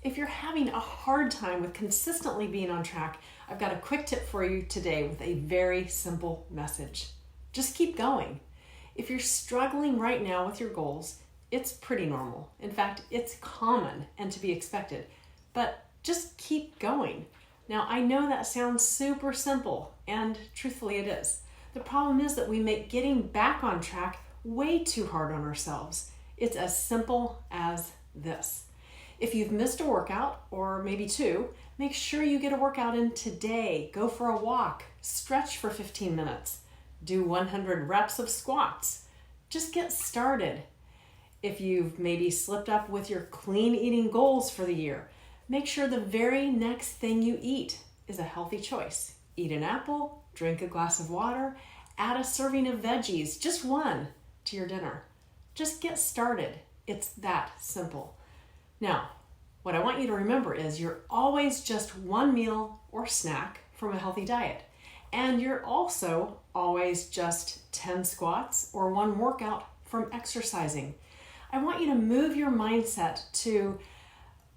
If you're having a hard time with consistently being on track, I've got a quick tip for you today with a very simple message. Just keep going. If you're struggling right now with your goals, it's pretty normal. In fact, it's common and to be expected, but just keep going. Now, I know that sounds super simple, and truthfully it is. The problem is that we make getting back on track way too hard on ourselves. It's as simple as this. If you've missed a workout, or maybe two, make sure you get a workout in today. Go for a walk, stretch for 15 minutes, do 100 reps of squats. Just get started. If you've maybe slipped up with your clean eating goals for the year, make sure the very next thing you eat is a healthy choice. Eat an apple, drink a glass of water, add a serving of veggies, just one, to your dinner. Just get started. It's that simple. Now, what I want you to remember is you're always just one meal or snack from a healthy diet. And you're also always just 10 squats or one workout from exercising. I want you to move your mindset to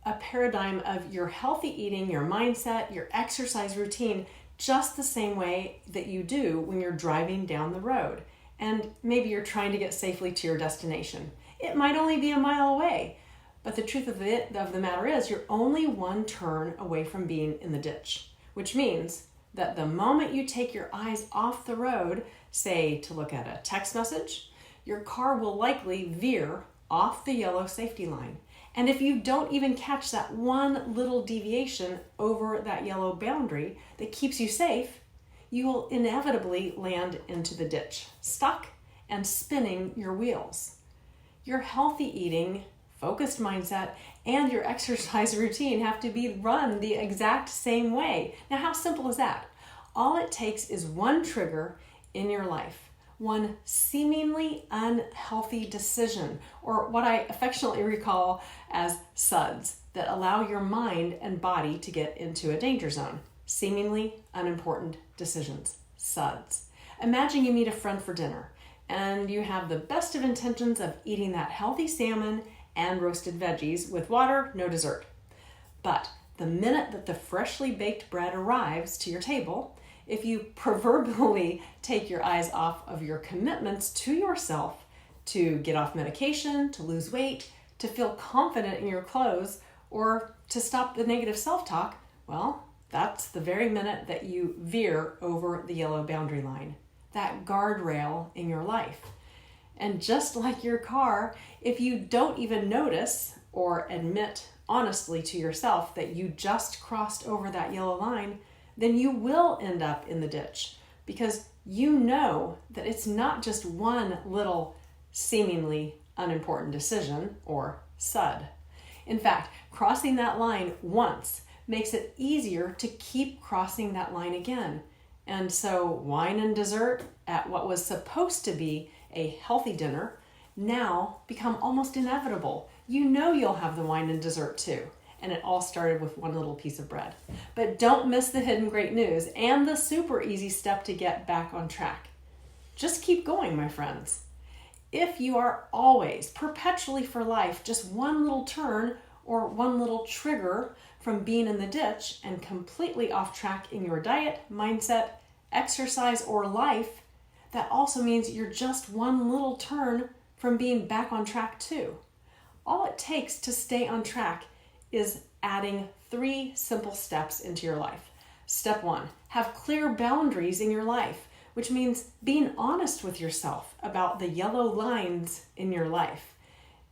a paradigm of your healthy eating, your mindset, your exercise routine, just the same way that you do when you're driving down the road. And maybe you're trying to get safely to your destination. It might only be a mile away, but the truth of the matter is you're only one turn away from being in the ditch, which means that the moment you take your eyes off the road, say to look at a text message, your car will likely veer off the yellow safety line. And if you don't even catch that one little deviation over that yellow boundary that keeps you safe, you will inevitably land into the ditch, stuck and spinning your wheels. Your healthy eating, focused mindset, and your exercise routine have to be run the exact same way. Now, how simple is that? All it takes is one trigger in your life, one seemingly unhealthy decision, or what I affectionately recall as SUDs, that allow your mind and body to get into a danger zone. Seemingly unimportant decisions, SUDs. Imagine you meet a friend for dinner, and you have the best of intentions of eating that healthy salmon and roasted veggies with water, no dessert. But the minute that the freshly baked bread arrives to your table, if you proverbially take your eyes off of your commitments to yourself to get off medication, to lose weight, to feel confident in your clothes, or to stop the negative self-talk, well, that's the very minute that you veer over the yellow boundary line, that guardrail in your life. And just like your car, if you don't even notice or admit honestly to yourself that you just crossed over that yellow line, then you will end up in the ditch because you know that it's not just one little seemingly unimportant decision or SUD. In fact, crossing that line once makes it easier to keep crossing that line again. And so wine and dessert at what was supposed to be a healthy dinner now become almost inevitable. You know you'll have the wine and dessert too. And it all started with one little piece of bread. But don't miss the hidden great news and the super easy step to get back on track. Just keep going, my friends. If you are always, perpetually for life, just one little turn or one little trigger from being in the ditch and completely off track in your diet, mindset, exercise, or life, that also means you're just one little turn from being back on track too. All it takes to stay on track is adding 3 simple steps into your life. Step 1, have clear boundaries in your life, which means being honest with yourself about the yellow lines in your life.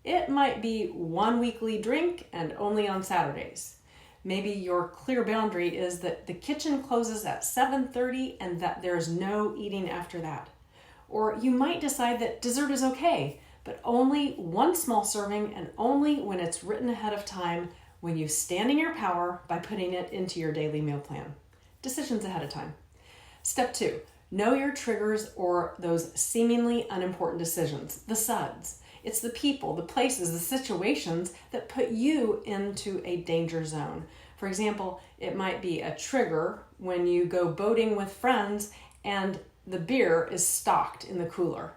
It might be one weekly drink and only on Saturdays. Maybe your clear boundary is that the kitchen closes at 7:30 and that there's no eating after that. Or you might decide that dessert is okay, but only one small serving and only when it's written ahead of time, when you stand in your power by putting it into your daily meal plan. Decisions ahead of time. Step 2, know your triggers or those seemingly unimportant decisions, the SUDs. It's the people, the places, the situations that put you into a danger zone. For example, it might be a trigger when you go boating with friends and the beer is stocked in the cooler.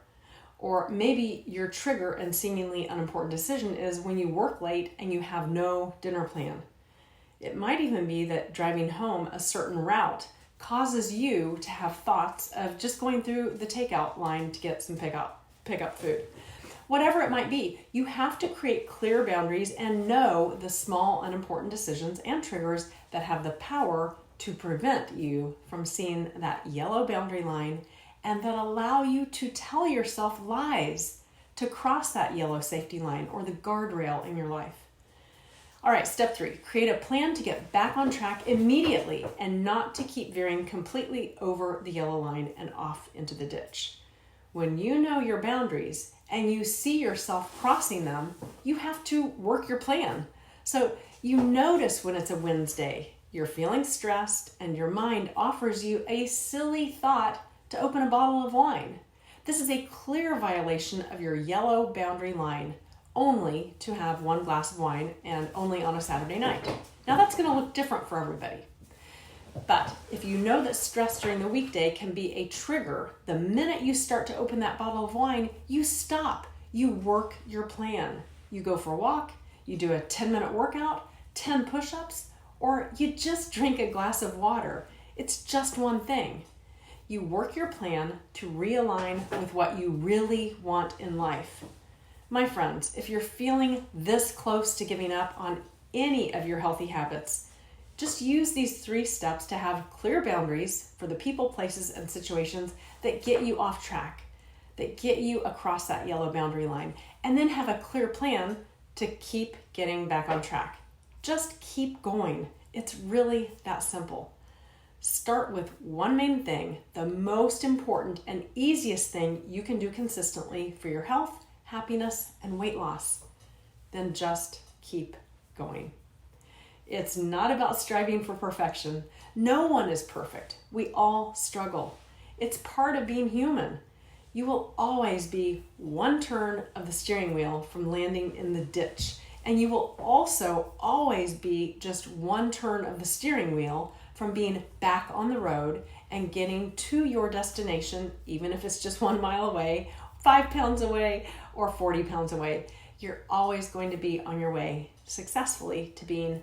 Or maybe your trigger and seemingly unimportant decision is when you work late and you have no dinner plan. It might even be that driving home a certain route causes you to have thoughts of just going through the takeout line to get some pick up food. Whatever it might be, you have to create clear boundaries and know the small unimportant decisions and triggers that have the power to prevent you from seeing that yellow boundary line and that allow you to tell yourself lies to cross that yellow safety line or the guardrail in your life. All right, step 3, create a plan to get back on track immediately and not to keep veering completely over the yellow line and off into the ditch. When you know your boundaries and you see yourself crossing them, you have to work your plan. So you notice when it's a Wednesday, you're feeling stressed and your mind offers you a silly thought to open a bottle of wine. This is a clear violation of your yellow boundary line, only to have one glass of wine and only on a Saturday night. Now that's going to look different for everybody. But if you know that stress during the weekday can be a trigger, the minute you start to open that bottle of wine, you stop. You work your plan. You go for a walk, you do a 10-minute workout, 10 push-ups, or you just drink a glass of water. It's just one thing. You work your plan to realign with what you really want in life. My friends, if you're feeling this close to giving up on any of your healthy habits, just use these 3 steps to have clear boundaries for the people, places, and situations that get you off track, that get you across that yellow boundary line, and then have a clear plan to keep getting back on track. Just keep going. It's really that simple. Start with one main thing, the most important and easiest thing you can do consistently for your health, happiness, and weight loss. Then just keep going. It's not about striving for perfection. No one is perfect. We all struggle. It's part of being human. You will always be one turn of the steering wheel from landing in the ditch, and you will also always be just one turn of the steering wheel from being back on the road and getting to your destination, even if it's just 1 mile away, 5 pounds away, or 40 pounds away. You're always going to be on your way successfully to being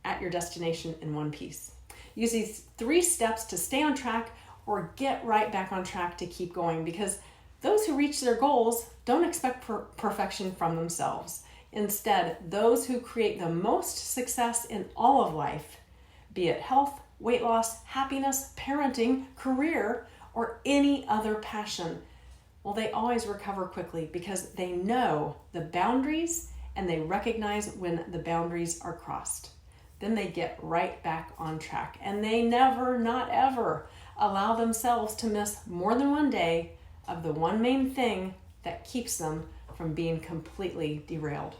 at your destination in one piece. Use these 3 steps to stay on track or get right back on track to keep going, because those who reach their goals don't expect perfection from themselves. Instead, those who create the most success in all of life, be it health, weight loss, happiness, parenting, career, or any other passion, well, they always recover quickly because they know the boundaries and they recognize when the boundaries are crossed. Then they get right back on track, and they never, not ever, allow themselves to miss more than one day of the one main thing that keeps them from being completely derailed.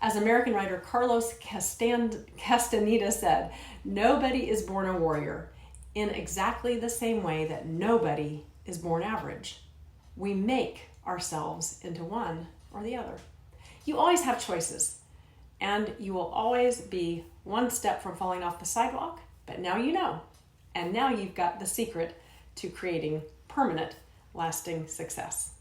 As American writer Carlos Castaneda said, nobody is born a warrior, in exactly the same way that nobody is born average. We make ourselves into one or the other. You always have choices, and you will always be one step from falling off the sidewalk, but now you know. And now you've got the secret to creating permanent, lasting success.